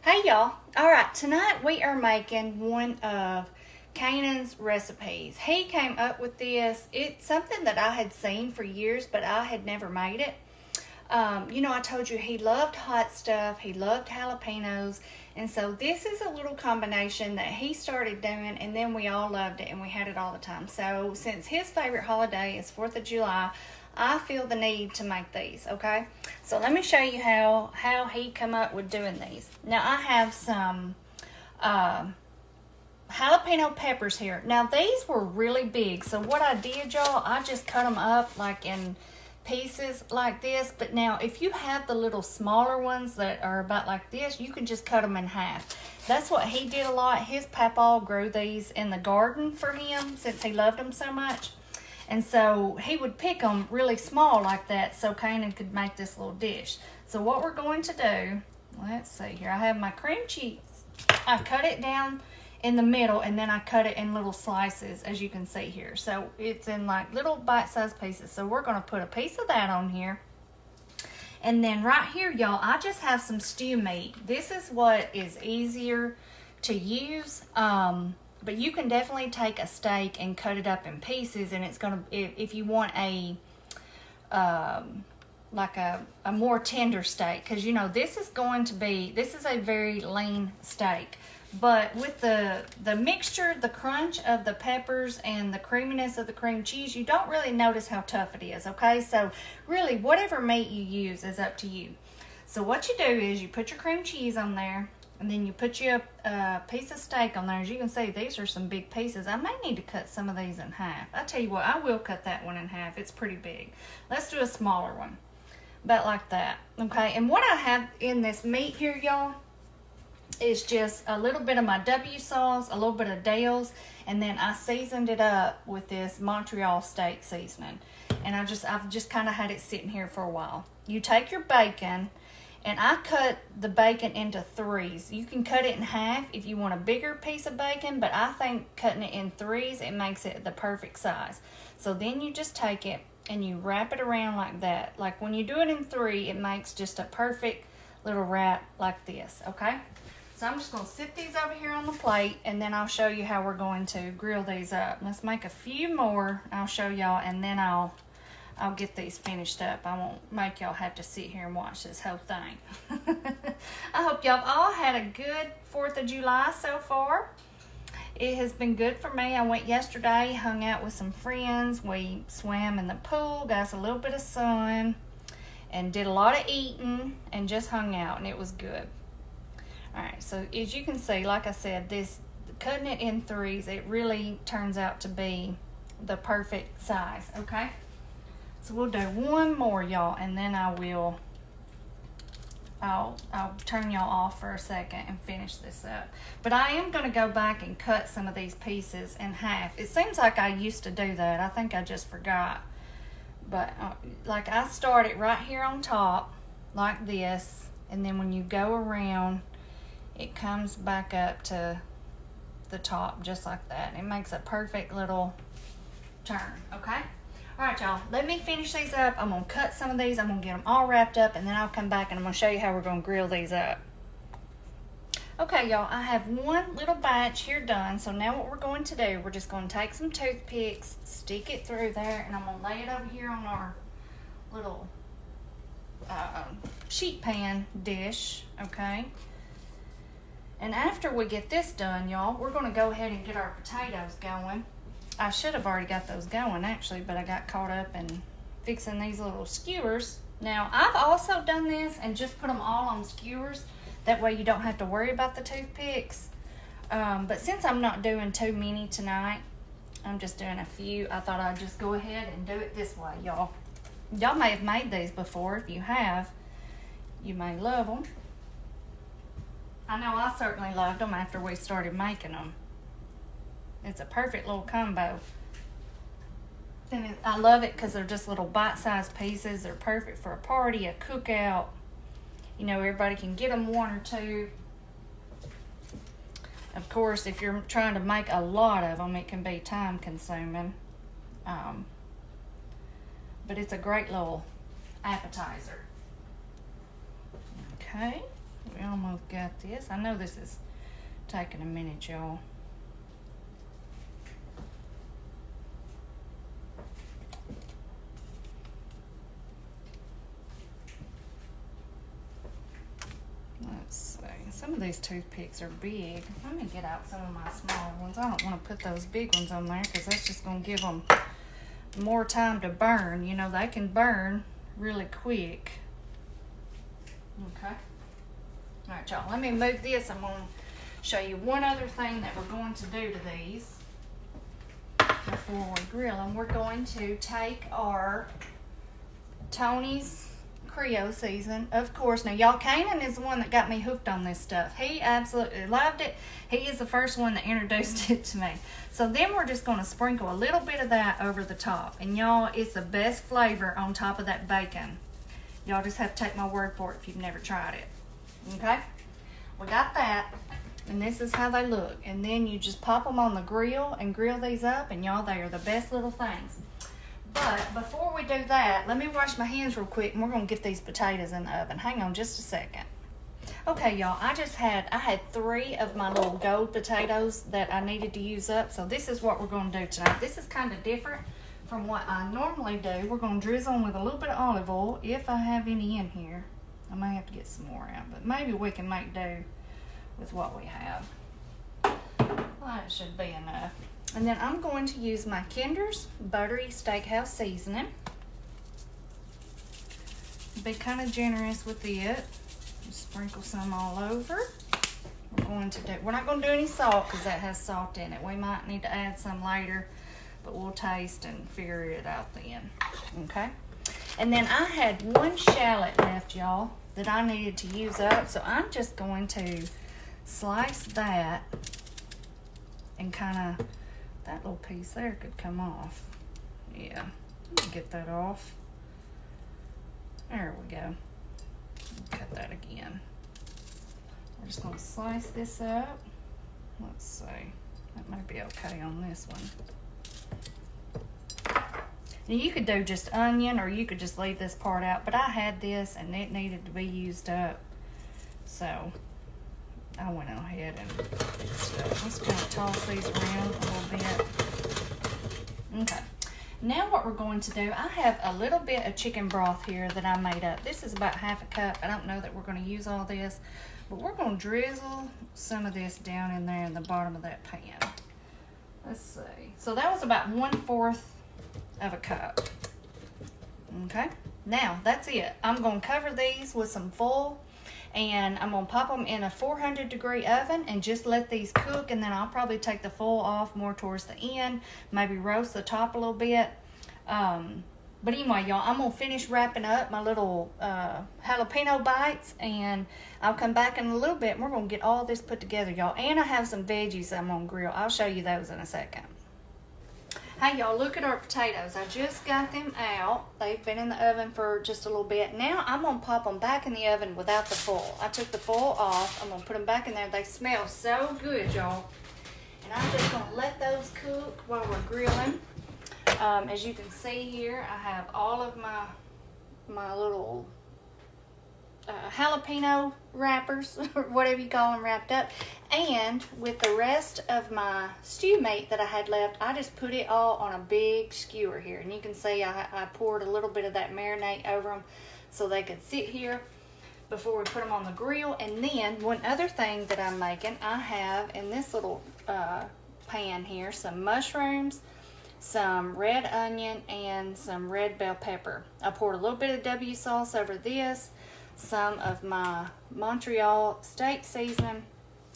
Hey y'all. Alright, tonight we are making one of Kanan's recipes. He came up with this. It's something that I had seen for years, but I had never made it. I told you he loved hot stuff. He loved jalapenos. And so this is a little combination that he started doing, and then we all loved it and we had it all the time. So since his favorite holiday is 4th of July, I feel the need to make these, okay? So let me show you how he come up with doing these. Now I have some jalapeno peppers here. Now these were really big, so what I did, y'all, I just cut them up like in pieces like this. But now if you have the little smaller ones that are about like this, you can just cut them in half. That's what he did a lot. His papa grew these in the garden for him since he loved them so much. And so he would pick them really small like that so Kanan could make this little dish. So what we're going to do, let's see here. I have my cream cheese. I cut it down in the middle and then I cut it in little slices, as you can see here. So it's in like little bite-sized pieces. So we're going to put a piece of that on here. And then right here, y'all, I just have some stew meat. This is what is easier to use. But you can definitely take a steak and cut it up in pieces, and it's gonna, if you want a like a more tender steak, because this is a very lean steak. But with the mixture, the crunch of the peppers and the creaminess of the cream cheese, you don't really notice how tough it is, okay? So really, whatever meat you use is up to you. So what you do is you put your cream cheese on there, and then you put you a piece of steak on there. As you can see, these are some big pieces. I may need to cut some of these in half. I tell you what, I will cut that one in half. It's pretty big. Let's do a smaller one, about like that, okay? And what I have in this meat here, y'all, is just a little bit of my W sauce, a little bit of Dale's, and then I seasoned it up with this Montreal steak seasoning. And I've just kind of had it sitting here for a while. You take your bacon, and I cut the bacon into threes. You can cut it in half if you want a bigger piece of bacon, but I think cutting it in threes, it makes it the perfect size. So then you just take it and you wrap it around like that. Like when you do it in three, it makes just a perfect little wrap like this, okay? So I'm just going to sit these over here on the plate, and then I'll show you how we're going to grill these up. Let's make a few more. I'll show y'all, and then I'll get these finished up. I won't make y'all have to sit here and watch this whole thing. I hope y'all all had a good 4th of July so far. It has been good for me. I went yesterday, hung out with some friends. We swam in the pool, got us a little bit of sun, and did a lot of eating, and just hung out, and it was good. All right, so as you can see, like I said, cutting it in threes, it really turns out to be the perfect size, okay? So we'll do one more, y'all, and then I'll turn y'all off for a second and finish this up. But I am going to go back and cut some of these pieces in half. It seems like I used to do that. I think I just forgot. But like I started right here on top like this, and then when you go around, it comes back up to the top just like that. It makes a perfect little turn, okay? All right, y'all, let me finish these up. I'm going to cut some of these. I'm going to get them all wrapped up, and then I'll come back and I'm going to show you how we're going to grill these up. Okay, y'all, I have one little batch here done. So now what we're going to do, we're just going to take some toothpicks, stick it through there, and I'm going to lay it over here on our little sheet pan dish, okay? And after we get this done, y'all, we're going to go ahead and get our potatoes going. I should have already got those going, actually, but I got caught up in fixing these little skewers. Now, I've also done this and just put them all on skewers. That way you don't have to worry about the toothpicks. But since I'm not doing too many tonight, I'm just doing a few, I thought I'd just go ahead and do it this way, y'all. Y'all may have made these before. If you have, you may love them. I know I certainly loved them after we started making them. It's a perfect little combo. And I love it because they're just little bite-sized pieces. They're perfect for a party, a cookout. Everybody can get them one or two. Of course, if you're trying to make a lot of them, it can be time-consuming. But it's a great little appetizer. Okay, We almost got this. I know this is taking a minute, y'all. Let's see. Some of these toothpicks are big. Let me get out some of my smaller ones. I don't want to put those big ones on there because that's just going to give them more time to burn. You know, they can burn really quick. Okay. All right, y'all. Let me move this. I'm going to show you one other thing that we're going to do to these before we grill them. We're going to take our Tony's Creole season, of course. Now, y'all, Kanan is the one that got me hooked on this stuff. He absolutely loved it. He is the first one that introduced it to me. So then we're just going to sprinkle a little bit of that over the top. And y'all, it's the best flavor on top of that bacon. Y'all just have to take my word for it if you've never tried it. Okay? We got that. And this is how they look. And then you just pop them on the grill and grill these up. And y'all, they are the best little things. But before we do that, let me wash my hands real quick and we're going to get these potatoes in the oven. Hang on just a second. Okay, y'all, I had 3 of my little gold potatoes that I needed to use up. So this is what we're going to do tonight. This is kind of different from what I normally do. We're going to drizzle them with a little bit of olive oil if I have any in here. I may have to get some more out, but maybe we can make do with what we have. Well, it should be enough. And then I'm going to use my Kinder's Buttery Steakhouse Seasoning. Be kind of generous with it. Just sprinkle some all over. We're not going to do any salt because that has salt in it. We might need to add some later, but we'll taste and figure it out then. Okay? And then I had 1 shallot left, y'all, that I needed to use up. So I'm just going to slice that and kind of, that little piece there could come off. Yeah, get that off. There we go. Cut that again. We're just gonna slice this up. Let's see, that might be okay on this one. Now you could do just onion or you could just leave this part out, but I had this and it needed to be used up. So I went ahead and let's kind of toss these around a little bit. Okay. Now what we're going to do, I have a little bit of chicken broth here that I made up. This is about 1/2 cup. I don't know that we're going to use all this, but we're going to drizzle some of this down in there in the bottom of that pan. Let's see. So that was about 1/4 of a cup. Okay. Now that's it. I'm going to cover these with some foil. And I'm going to pop them in a 400-degree oven and just let these cook. And then I'll probably take the foil off more towards the end. Maybe roast the top a little bit. But anyway, y'all, I'm going to finish wrapping up my little jalapeno bites. And I'll come back in a little bit and we're going to get all this put together, y'all. And I have some veggies I'm going to grill. I'll show you those in a second. Hey y'all, look at our potatoes. I just got them out. They've been in the oven for just a little bit. Now I'm going to pop them back in the oven without the foil. I took the foil off. I'm going to put them back in there. They smell so good, y'all. And I'm just going to let those cook while we're grilling. As you can see here, I have all of my little jalapeno wrappers, or whatever you call them, wrapped up. And with the rest of my stew meat that I had left, I just put it all on a big skewer here. And you can see I poured a little bit of that marinade over them so they could sit here before we put them on the grill. And then one other thing that I'm making, I have in this little pan here some mushrooms, some red onion, and some red bell pepper. I poured a little bit of W sauce over this, some of my Montreal steak seasoning,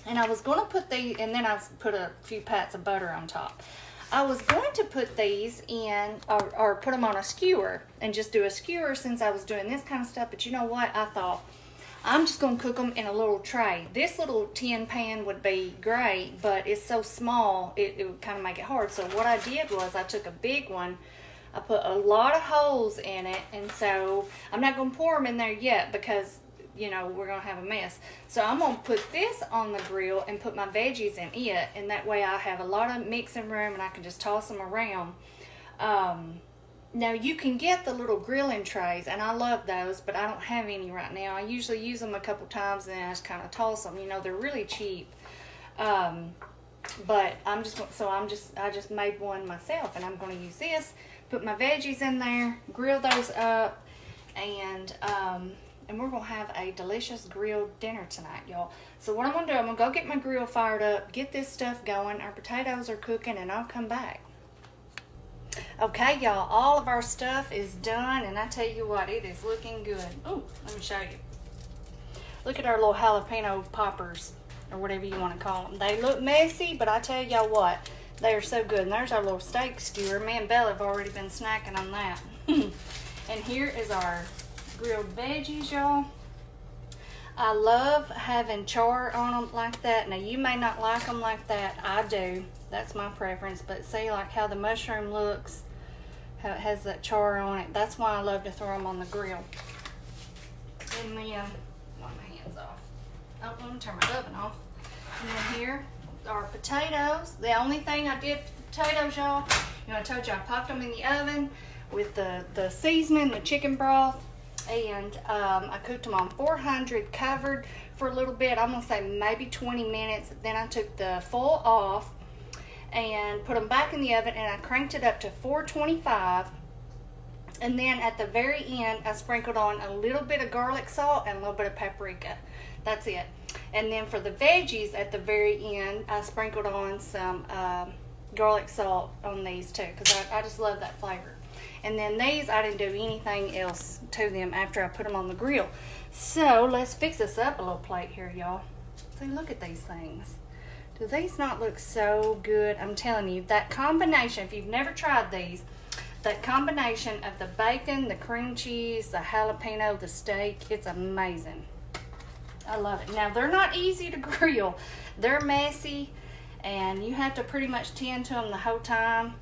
and I was going to put these, and then I put a few pats of butter on top. I was going to put these in, or put them on a skewer, and just do a skewer since I was doing this kind of stuff, but you know what? I thought, I'm just going to cook them in a little tray. This little tin pan would be great, but it's so small, it would kind of make it hard. So what I did was I took a big one, I put a lot of holes in it, and so I'm not going to pour them in there yet because, you know, we're going to have a mess. So I'm going to put this on the grill and put my veggies in it, and that way I have a lot of mixing room and I can just toss them around. Now you can get the little grilling trays, and I love those, but I don't have any right now. I usually use them a couple times and then I just kind of toss them. You know, they're really cheap. But I just made one myself, and I'm going to use this. Put my veggies in there, grill those up, and we're going to have a delicious grilled dinner tonight, y'all. So what I'm going to do, I'm going to go get my grill fired up, get this stuff going. Our potatoes are cooking, and I'll come back. Okay, y'all, all of our stuff is done, and I tell you what, it is looking good. Oh, let me show you. Look at our little jalapeno poppers, or whatever you want to call them. They look messy, but I tell y'all what, they are so good. And there's our little steak skewer. Me and Bella have already been snacking on that. And here is our grilled veggies, y'all. I love having char on them like that. Now, you may not like them like that. I do. That's my preference. But see, like how the mushroom looks, how it has that char on it. That's why I love to throw them on the grill. And then, want my hands off. Oh, let me turn my oven off. And then here are potatoes. The only thing I did for the potatoes, y'all, you know, I told you I popped them in the oven with the seasoning, the chicken broth. And I cooked them on 400 covered for a little bit. I'm going to say maybe 20 minutes. Then I took the foil off and put them back in the oven, and I cranked it up to 425. And then at the very end, I sprinkled on a little bit of garlic salt and a little bit of paprika. That's it. And then for the veggies at the very end, I sprinkled on some garlic salt on these too, because I just love that flavor. And then these, I didn't do anything else to them after I put them on the grill. So let's fix this up a little plate here, y'all. See, look at these things. Do these not look so good? I'm telling you, that combination, if you've never tried these, that combination of the bacon, the cream cheese, the jalapeno, the steak, it's amazing. I love it. Now, they're not easy to grill. They're messy, and you have to pretty much tend to them the whole time.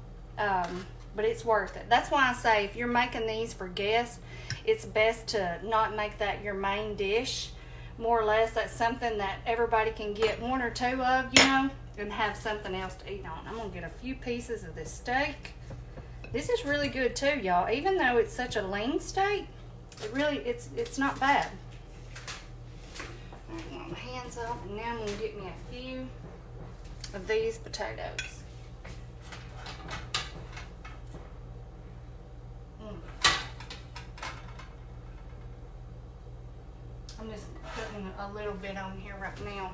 But it's worth it. That's why I say if you're making these for guests, it's best to not make that your main dish. More or less, that's something that everybody can get one or two of, you know, and have something else to eat on. I'm going to get a few pieces of this steak. This is really good too, y'all. Even though it's such a lean steak, it's not bad. All right, I want my hands off, and now I'm going to get me a few of these potatoes. I'm just putting a little bit on here right now.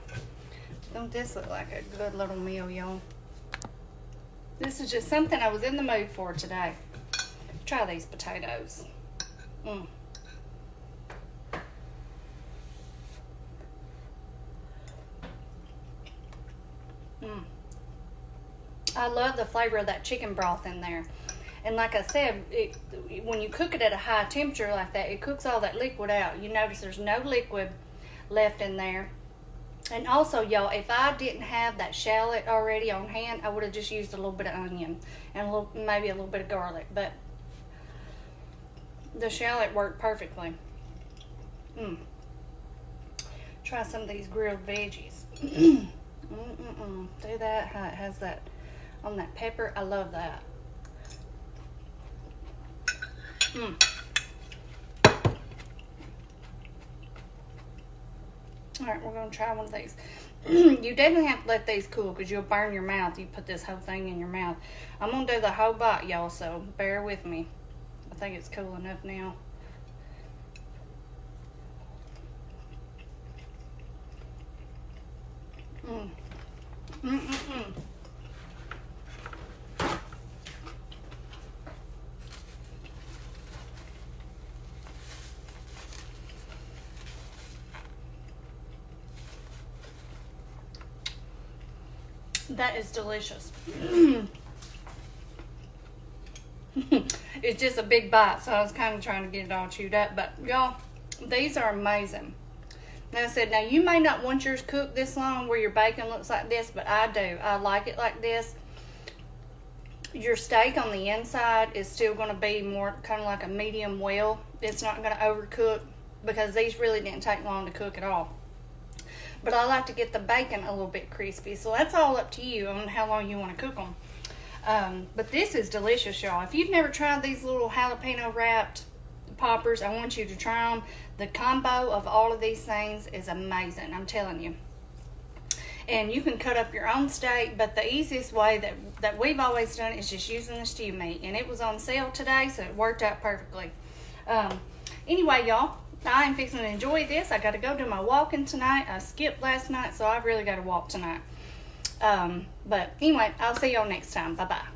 Don't this look like a good little meal, y'all? This is just something I was in the mood for today. Try these potatoes. I love the flavor of that chicken broth in there. And like I said, when you cook it at a high temperature like that, it cooks all that liquid out. You notice there's no liquid left in there. And also, y'all, if I didn't have that shallot already on hand, I would have just used a little bit of onion and maybe a little bit of garlic. But the shallot worked perfectly. Try some of these grilled veggies. See that? How it has that on that pepper. I love that. All right, we're going to try one of these. You definitely have to let these cool because you'll burn your mouth. You put this whole thing in your mouth. I'm going to do the whole bite, y'all, so bear with me. I think it's cool enough now. That is delicious. It's just a big bite, so I was kind of trying to get it all chewed up. But y'all, these are amazing. Like I said, now you may not want yours cooked this long where your bacon looks like this, but I do. I like it like this. Your steak on the inside is still going to be more kind of like a medium well. It's not going to overcook because these really didn't take long to cook at all. But I like to get the bacon a little bit crispy. So that's all up to you on how long you want to cook them. But this is delicious, y'all. If you've never tried these little jalapeno wrapped poppers, I want you to try them. The combo of all of these things is amazing, I'm telling you. And you can cut up your own steak, but the easiest way that we've always done is just using the stew meat. And it was on sale today, so it worked out perfectly. Anyway, y'all, I am fixing to enjoy this. I got to go do my walking tonight. I skipped last night, so I've really got to walk tonight. But anyway, I'll see y'all next time. Bye-bye.